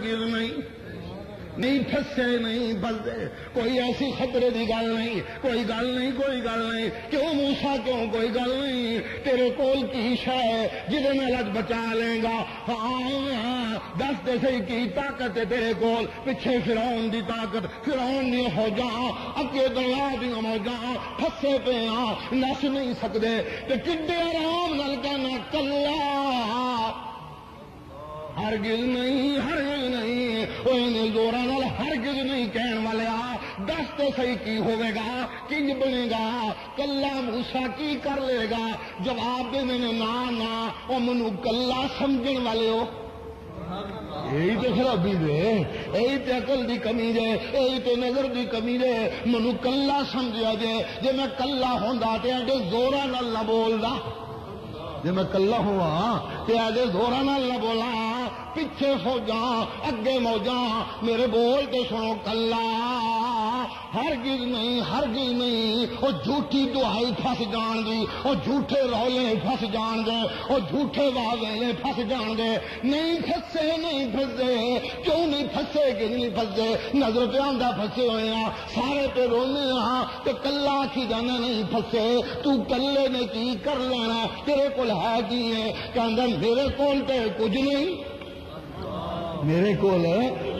ہرگز نہیں پھسے نہیں بسدے، کوئی ایسی خطرے دی گل نہیں، کوئی گل نہیں، کوئی گل نہیں۔ کیوں موسیٰ کیوں کوئی گل نہیں؟ تیرے کول کی شے جہدے نال اج بچا لیں گا؟ ہاں دس تے صحیح کی طاقت ہے تیرے کول؟ پیچھے فرعون دی طاقت، فرعون دی فوجاں، اگے دریا دی موجاں، پھسے پے ہاں، نس نہیں سکدے، تے کڈے آرام نال کہنا کلا ہرگز نہیں، ہرگز نہیں، وہ زوراں نال ہرگز نہیں کہن والے آ، دس تے صحیح کی ہوے گا، کنج بنے گا؟ کلا موسیٰ کی کر لے گا؟ جواب دے نے نا او منو کلا سمجھن والے ہو۔ یہی تو خرابی دے، یہی تو عقل دی کمی دے، یہی تو نظر دی کمی دے، منو کلا سمجھیا جے۔ جے میں کلا ہوندا تے ایڈے زوراں نال نہ بولدا، جے میں کلا ہوا تے ایڈے زوراں نال نہ بولا، پیچھے فوجاں اگے موجاں، میرے بول تے سنو کلا ہرگز نہیں، ہرگز نہیں۔ وہ جھوٹی دعائی پھس جان دی، وہ جھوٹے رولے پھس جان گے، وہ جھوٹے واویلے پھس جان گے۔ نہیں پھسے، نہیں پھسے، کیوں نہیں پھسے کہ نہیں پھسے؟ نظر پہ آندا پھسے ہوئے ہیں، سارے پہ رونے ہاں، تے کلا آکھی جانا نہیں پھسے۔ تو کلے نے کی کر لینا؟ تیرے کول ہے کی ہے؟ کہندا میرے کول تے کچھ نہیں، میرے کول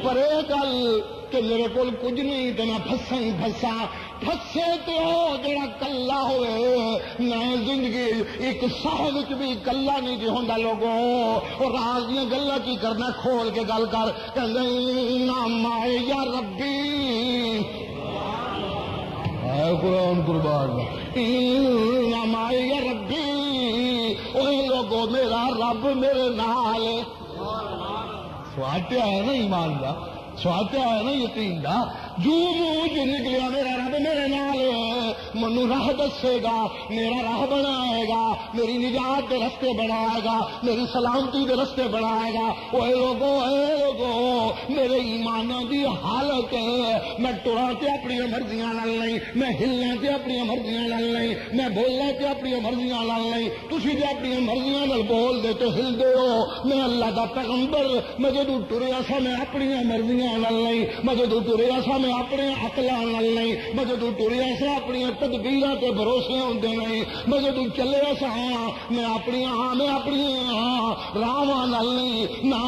پر اے گل کہ میرے کول کچھ نہیں تے میں پھسا ہی پھسا۔ پھسے تے ہو جڑا کلا ہوئے، میں زندگی ایک صاحب وچ بھی کلا نہیں جی ہوندا لوگوں۔ اور راز دیاں گلاں کی کرنا، کھول کے گل کر۔ کہندے نام یا ربی، اے قرآن قربان، نام یا ربی، اوے لوگو میرا رب میرے نال۔ سواٹیا ہے نا ایمان دا، سواٹیا ہے نا یقین دا، جو منہ جو نکلیا میرا رب میرے نال ہے، منو راہ دسے گا، میرا راہ بنائے گا، میری نجات دے رستے بنائے گا، میری سلامتی دے رستے بنائے گا۔ اے لوگو میرے ایماناں دی حالت ہے، میں ٹراں تے اپنی مرضیاں نال نہیں، میں ہلنا تے اپنی مرضیاں نال نہیں، میں بولنا تے اپنی مرضیاں نال نہیں۔ تسی تے اپنی مرضیاں نال بول دے تے ہل دے ہو۔ میں اللہ دا پیغمبر، میں جدوں ٹریا سا میں اپنی مرضیاں نال نہیں، میں جدوں ٹریا سا میں اپنے عقلاں نال نہیں، میں جدوں ٹریا سا اپنی تدبیراں تے بھروسے ہوندے نہیں، میں جدوں چلیا سا میں اپنی راواں نال نہیں، نا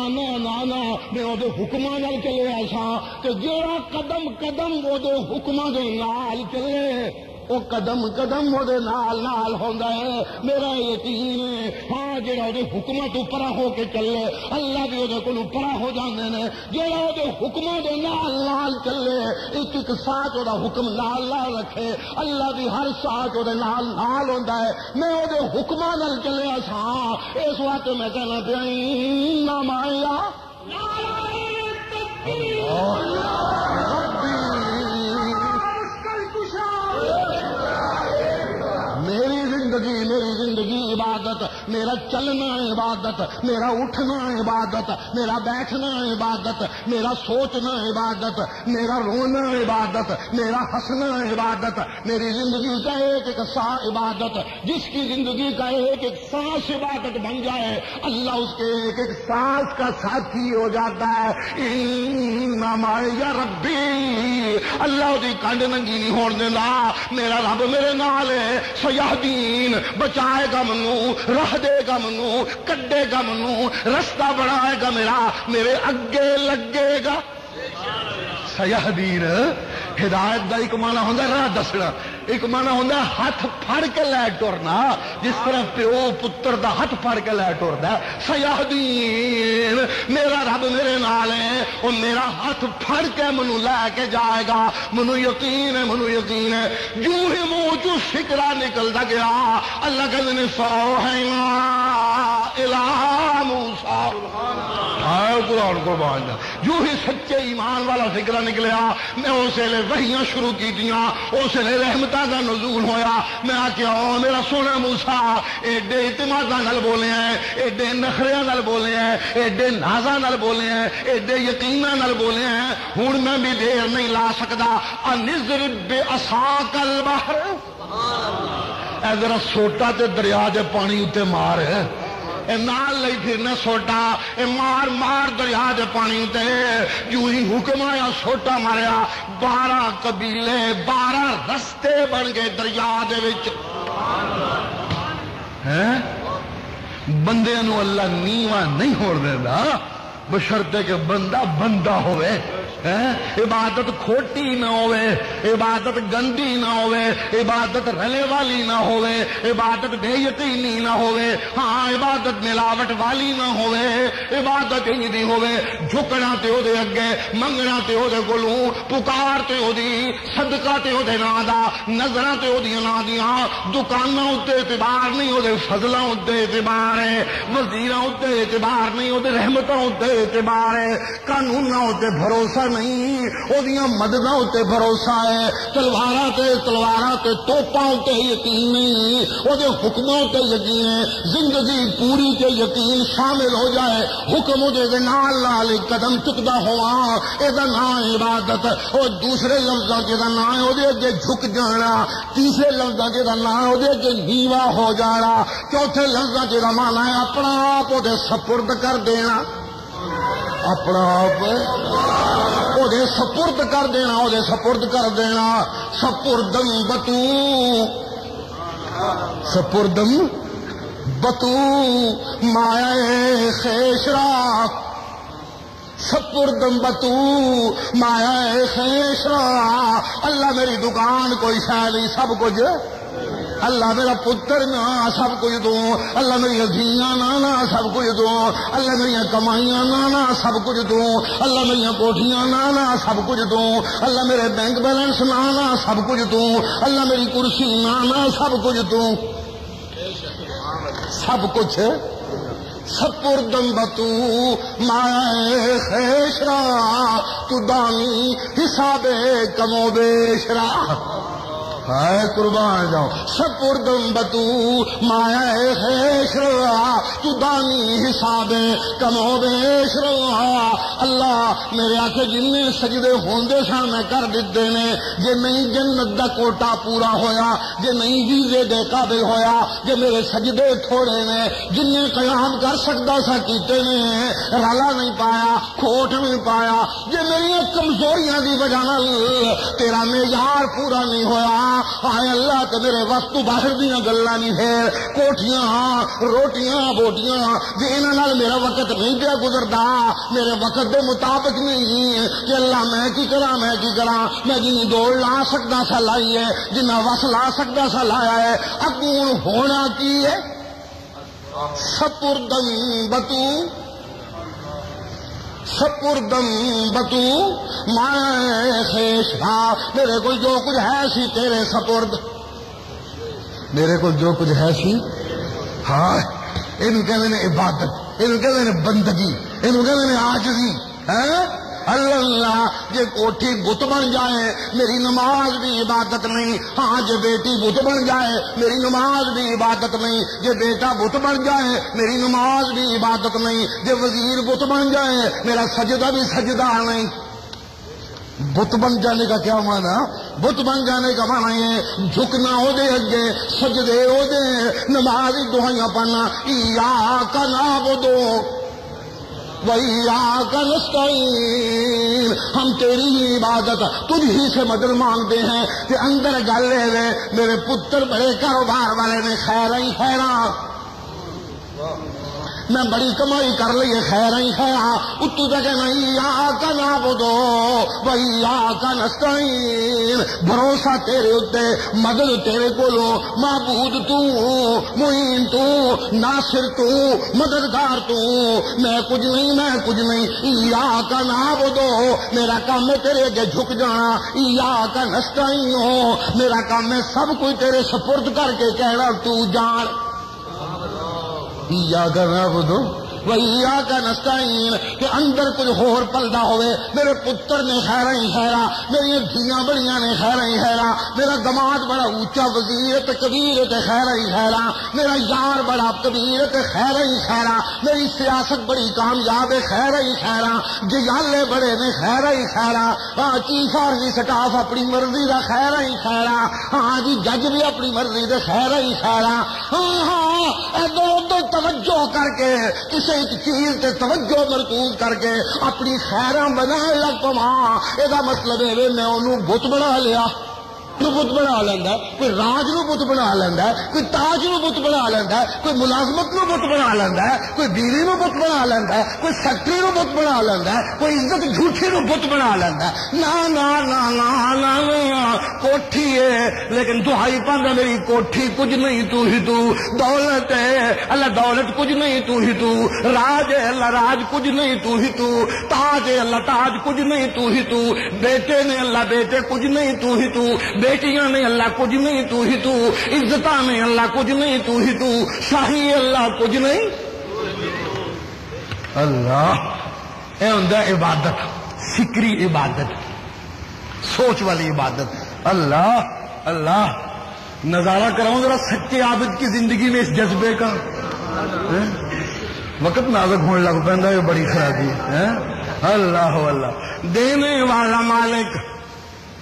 میں او دے حکماں نال چلیا سا۔ کہ جیڑا قدم قدم او دے حکماں دے نال چلے، وہ قدم قدم وہ نال ہوندا ہے۔ میرا یقین ہے ہاں جڑا وہ حکماں تو پرا ہو کے چلے، اللہ بھی وہ کولوں پرا ہو جاندے نے۔ جڑا وہ حکماں دے نال چلے، ایک ایک ساتھ وہ حکم نال رکھے، اللہ بھی ہر ساتھ وہ نال ہوندا ہے۔ میں وہ حکماں نال چلیا سا، اس وقت میں کہنا پیا نام آیا میری زندگی عبادت، میرا چلنا عبادت، میرا اٹھنا عبادت، میرا بیٹھنا عبادت، میرا سوچنا عبادت، میرا رونا عبادت، میرا ہنسنا عبادت، میری زندگی کا ایک ایک سا عبادت۔ جس کی زندگی کا ایک ایک سانس عبادت بن جائے، اللہ اس کے ایک ایک سانس کا ساتھی ہو جاتا ہے۔ نام یا ربی، اللہ دی کنڈ ننگی نہیں ہون دینا، میرا رب میرے نال ہے۔ سیہدین، بچائے گا منو، راہ دے گا منو، کڈے گا منو، رستہ بنائے گا میرا، میرے اگے لگے گا۔ سیہدین، ہدایت دا ایک معنی ہوندا راہ دسنا، ایک معنی ہوندا ہاتھ پھڑ کے لے ٹرنا، جس طرح پیو پتر دا ہاتھ پھڑ کے لے ٹردا۔ سیہدین، میرا رب میرے نال ہے، اور میرا ہاتھ پھڑ کے منو لے کے جائے گا۔ منو یقین ہے، منو یقین ہے۔ جو ہی منہ چوں فکرا نکلدا گیا، اللہ کہندے نے فَأَوْحَيْنَا إِلَىٰ مُوسَىٰ، آئے قرآن قربان جا، جو ہی سچے ایمان والا فکرہ نکلیا، میں اسے لے وحیاں شروع کی دیاں، اسے لے رحمتہ کا نزول ہویا۔ میں آکیا او میرا سونا موسیٰ، ایڈے اعتمادہ نال بولے ہیں، ایڈے نخریاں نال بولے ہیں، ایڈے نازاں نال بولے ہیں، ایڈے یقیناں نال بولے ہیں، ہن میں بھی دیر نہیں لا سکدا۔ اَنِضْرِب بِعَصَاكَ الْبَحْرَ، اے ذرا سوٹا تے دریا دے پانی اُتے مار ہے، اے نال لئی پھرنا سوٹا، اے مار مار دریا دے پانی تے، جو ہی حکم آیا سوٹا ماریا، 12 قبیلے 12 رستے بن گئے دریا دے وچ۔ بندے نو اللہ نیواں نہیں ہوڑ دیندا، بشرطے کہ بندہ بندہ ہوئے، عبادت کھوٹی نہ ہوئے، عبادت گندی نہ ہوئے، عبادت رلے والی نہ ہوئے، عبادت بے یقینی نہ ہوئے، ہاں عبادت ملاوٹ والی نہ ہوئے، عبادت انج دی ہوئے جھکنا تے او دے اگے، منگنا تے او دے کولوں، پکار تے او دی، صدقہ تے او دے نام دا، نظراں تے او دی نام دیاں، دکاناں اُتے اعتبار نہیں او دے فضلاں اُتے اعتبار ہے، وزیراں اُتے اعتبار نہیں او دے رحمتاں اُتے اعتبار ہے، قانوناں اُتے بھروسہ نہیں او دیاں مدداں اُتے بھروسہ ہے، تلواراں تے توپاں اُتے یقین نہیں، او دے حکماں اُتے یقین ہے، زندگی پوری تے یقین شامل ہو جائے، حکم دے نال نال قدم چکدا ہواں، اے دا نام عبادت، او دوسرے لفظاں دا نام او دے اگے جھک جانا، تیسرے لفظاں دا نام او دے اگے نیوا ہو جانا، چوتھے لفظاں دا معنی ہے اپنا آپ او دے سپرد کر دینا، اپنا آپ او دے سپرد کر دینا، او دے سپرد کر دینا، سپردم بتو مایا خیشرا، سپردم بتو مایا خیشرا، اللہ میری دکان کوئی شے نہیں، سب کچھ اللہ میرا پتر نہ سب کچھ دوں، اللہ میری دھیاں نہ سب کچھ دوں، اللہ میری کمائیاں نہ سب کچھ دوں، اللہ میری کوٹھیاں نہ سب کچھ دوں، اللہ میرے بینک بیلنس نہ سب کچھ دوں، اللہ میری کرسی نہ سب کچھ دوں، سب کچھ سپردم بتو مائے خیشرا، تو دانی حساب کم و بیشرا، ہائے قربان جاؤ، سپردم بتو مایا خیشرا، تو دانی حساب کم و بیشرا، اللہ میرے آکھے جن سجدے ہوندے سن میں کر دیتے نے، جے نہیں جنت دا کوٹا پورا ہویا، جے نہیں ویزے دے قابل ہویا، جے میرے سجدے تھوڑے نے، جن قیام کر سکتا سا کیتے نے، رالا نہیں پایا، کھوٹ نہیں پایا، جے میری کمزوریاں دی وجہ نال تیرا معیار پورا نہیں ہویا، آئے اللہ تے میرے وقت باہر دیاں گلاں نہیں ہے، کوٹھیاں روٹیاں بوٹیاں جے انہاں نال میرا وقت نہیں پیا گزردا، میرے وقت دے مطابق نہیں کہ اللہ میں کی کراں میں جنی دوڑ لا سکدا سا لائی ہے، جنہ وس لا سکدا سا لایا ہے، اگوں ہونا کی ہے، سپردم بتو مائے خیشرا، میرے کو جو کچھ ہے سی تیرے سپرد، میرے کو جو کچھ ہے سی، ہاں انہوں کہتے ہیں عبادت، انہوں کہتے ہیں بندگی، انہوں کہتے ہیں عاجزی، اللہ جے کوٹھی بت بن جائے میری نماز بھی عبادت نہیں، ہاں جے بیٹی بت بن جائے میری نماز بھی عبادت نہیں، جے بیٹا بت بن جائے میری نماز بھی عبادت نہیں، جے وزیر بت بن جائے میرا سجدہ بھی سجدہ نہیں۔ بت بن جانے کا کیا معنی؟ بت بن جانے کا معنی ہے جھکنا ہو دے اگے، سجدے ہو دے، نماز دعائیاں پڑھنا، ایاک نعبد وَإِيَّاكَ نَسْتَعِينُ، ہم تیری ہی عبادت تجھ ہی سے مدد مانگتے ہیں، کہ اندر گل ہے میرے پتر بڑے کاروبار والے نے، خیر ہی خیراں، میں بڑی کمائی کر لی ہے، خیر ہی خیراں، اتو تک نہیں، ایاک نعبد وَإِيَّاكَ نَسْتَعِينُ، بھروسہ تیرے اتے، مدد تیرے کولو، معبود تو، معین تو، ناصر تو، مددگار تو، میں کچھ نہیں، ایاک نعبد، میرا کام ہے تیرے اگے جھک جانا، ایاک نستعین، میرا کام ہے سب کوئی تیرے سپرد کر کے کہنا تو جان، ایاک نعبد وَإِيَّاكَ نَسْتَعِينُ، کہ اندر کچھ ہور پلدا ہوئے، میرے پتر نے خیر ہی خیرا، میری دھیاں بڑیاں نے خیر ہی خیرا، میرا دماد بڑا اونچا وزیر تے کبیر تے خیر ہی خیرا، میرا یار بڑا کبیر تے خیر ہی خیرا، میری سیاست بڑی کامیاب ہے، خیر ہی خیرا، جیالے بڑے نے خیر ہی خیرا، ہاں چیف آرمی سٹاف اپنی مرضی دا خیر ہی خیرا، ہاں جی جج بھی اپنی مرضی دے خیر ہی خیرا، ادھر ادھر توجہ کر کے کسی ایک چیز تے توجہ مرکوز کر کے اپنی خیراں بنا لگ پواں، یہ مطلب ہے میں انہوں بت بنا لیا، بت بنا لینا، کوئی راج نو بت بنا لینا، کوئی تاج نو بت بنا لینا، کوئی ملازمت نو بت بنا لینا، کوئی بیوی نو بت بنا لینا، کوئی سیکٹری نو بت بنا لینا، کوئی عزت جھوٹھی نو بت بنا لینا۔ نا نا نا نا نا نا، کوٹھی ہے لیکن دہائی پاندا میری کوٹھی کچھ نہیں تو ہی تو، دولت ہے اللہ دولت کچھ نہیں تو ہی تو، راج ہے اللہ راج کچھ نہیں تو ہی تو، تاج ہے اللہ تاج کچھ نہیں تو ہی تو، بیٹے نے اللہ بیٹے کچھ نہیں تو ہی تو، بیٹیاں نے اللہ کچھ نہیں تو ہی تو، عزتاں نے اللہ کچھ نہیں تو ہی تو، شاہی اللہ کچھ نہیں۔ اللہ اے ہوندا عبادت، فکری عبادت، سوچ والی عبادت۔ اللہ اللہ نظارہ کراؤں ذرا سچے عابد کی زندگی میں اس جذبے کا۔ وقت نازک ہونے لگ پیندا یہ بڑی خرابی ہے۔ اللہ اللہ، دینے والا مالک،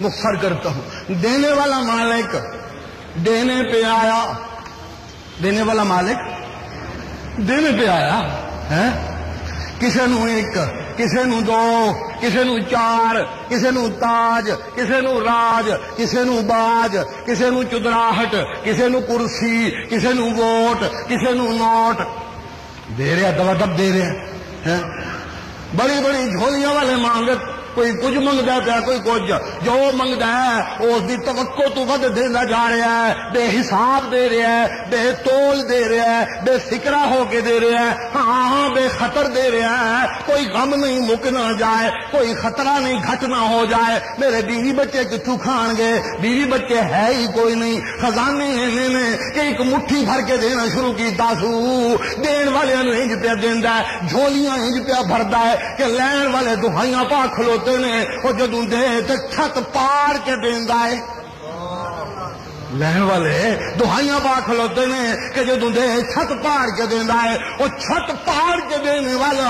مختصر کرتا ہوں، دینے والا مالک دینے پہ آیا، دینے والا مالک دینے پہ آیا ہے، کسے نو ایک، کسے نو دو، کسے نو چار، کسے نو تاج، کسے نو راج، کسے نو باج، کسے نو چدراہٹ، کسے نو کرسی، کسے نو ووٹ، کسے نو نوٹ، دے رہے دبا دب دے رہے ہیں۔ بڑی بڑی جھولیاں والے مانگت، کوئی کچھ منگتا پیا، کوئی کچھ، جو منگتا ہے اس دی توقع تو ود دینا جا رہا ہے، بے حساب دے رہا ہے، بے تول دے رہا ہے، بے فکرہ ہو کے دے رہا ہے، ہاں بے خطر دے رہا ہے، کوئی غم نہیں مک نہ جائے، کوئی خطرہ نہیں گھٹ نہ ہو جائے، میرے بیوی بچے کتوں کھان گے، بیوی بچے ہے ہی کوئی نہیں، خزانے نے کہ ایک مٹھی بھر کے دینا شروع کی سو، دین والے انج پہ دیندا ہے، جھولیاں انج پہ بھردا ہے کہ لین والے دہائیاں پا کھلو وہ جدوں دے تے چھت پاڑ کے دیندا ہے، لین والے دہائیاں پا کھلوتے نے کہ جدوں دے چھت پاڑ کے دیندا ہے، وہ چھت پاڑ کے دینے والا،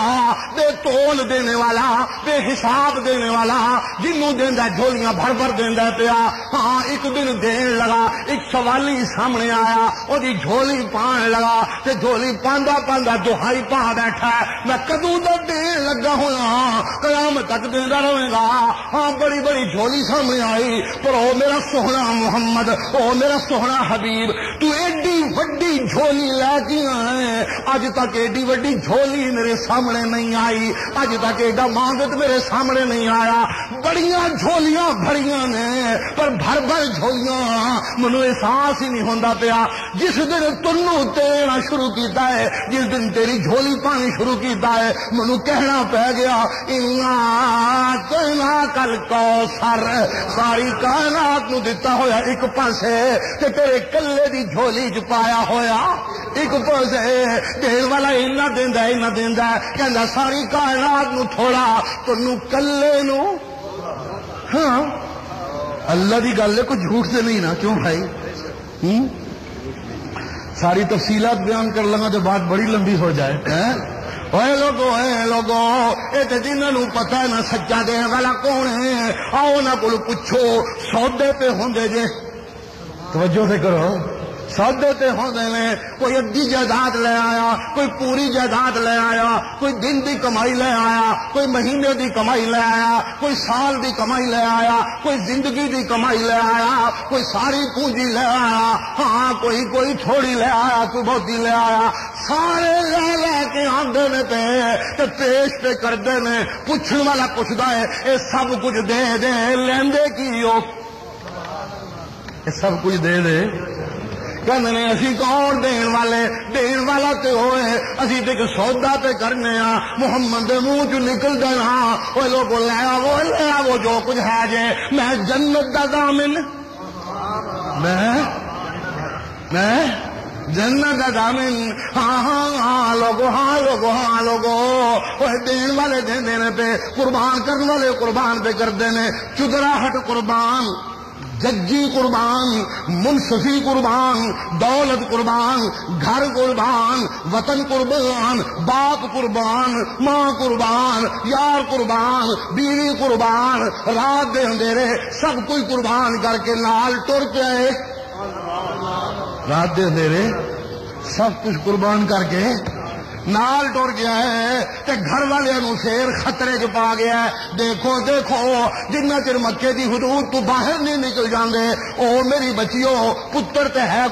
بے تول دینے والا، بے حساب دینے والا، جنوں دیندا جھولیاں بھر بھر دیندا پیا۔ ہاں ایک دن دین لگا، ایک سوالی سامنے آیا، وہ دی جھولی پان لگا تے جھولی پاندا پاندا دہائی پا بیٹھا ہے، میں کدوں دا دین لگا ہویا، قیامت تک دیندا رہے گا۔ ہاں بڑی بڑی جھولی سامنے آئی، پر او میرا سوہنا محمد، او میرا سوہنا حبیب، تو ایڈی وڈی جھولی لے کے آئے، اج تک ایڈی وڈی جھولی میرے سامنے نہیں آئی، اج تک ایڈا مانگت میرے سامنے نہیں آیا، بڑیاں جھولیاں بھریاں نے، پر بھر بھر جھولیاں، منو احساس ہی نہیں ہوندا پیا۔ جس دن تنوں تیرنا شروع کیتا ہے، جس دن تیری جھولی پانی شروع کیتا ہے، منو کہنا پہ گیا انا کل کوثر، ساری کائنات نو دتا ہویا ایک پاسے تے تیرے کلے دی جھولی چ پایا ہویا ایک پاسے، دین والا اینا دیندا اینا دیندا، کہندا ساری کائنات نو تھوڑا تنوں کلے نو۔ ہاں اللہ دی گل ہے، کوئی جھوٹ سے نہیں نا، کیوں بھائی؟ ساری تفصیلات بیان کر لگا تو بات بڑی لمبی ہو جائے۔ اے لوگو اے تے جنہاں نوں پتہ ہے نا سچا دین والا کون ہے، آؤ انہاں کول پوچھو، سودے پہ ہوندے جے، توجہ سے کرو، سودے تے ہوندے نے، کوئی ادھی جائیداد لے آیا، کوئی پوری جائیداد لے آیا، کوئی دن دی کمائی لے آیا، کوئی مہینے دی کمائی لے آیا، کوئی سال دی کمائی لے آیا، کوئی زندگی دی کمائی لے آیا، کوئی ساری پونجی لے آیا، ہاں کوئی تھوڑی لے آیا، کوئی بہتی لے آیا، سارے لے کے آندے نے تے پیش پہ کردے نے، پوچھن والا پوچھدا ہے اے سب کچھ دے دے لیندے کی ہو، اے سب کچھ دے دے، کہندے نے اسی کون دین والے، دین والا تے ہوئے، اسی تے کہ سودا تے کرنے ہاں، محمد دے منہ چ نکل دینا، اوے لوگو لے آو جو کچھ ہے جے، میں جنت دا ضامن، میں جنت دا ضامن، ہاں لوگو، اوے دین والے دین پہ، قربان کرنے والے قربان پہ کردے نے، چدراہٹ قربان، ججی قربان، منصفی قربان، دولت قربان، گھر قربان، وطن قربان، باپ قربان، ماں قربان، یار قربان، بیوی قربان، رات دے اندھیرے سب کچھ قربان کر کے نال ٹر پے، رات دے اندھیرے سب کچھ قربان کر کے نال ٹر گیا ہے تے گھر والوں شیر خطرے چ پا گیا ہے۔ دیکھو دیکھو جنہ چر مکے دی حدود تو باہر نہیں نکل جاندے او میری بچیو پتر تے ہے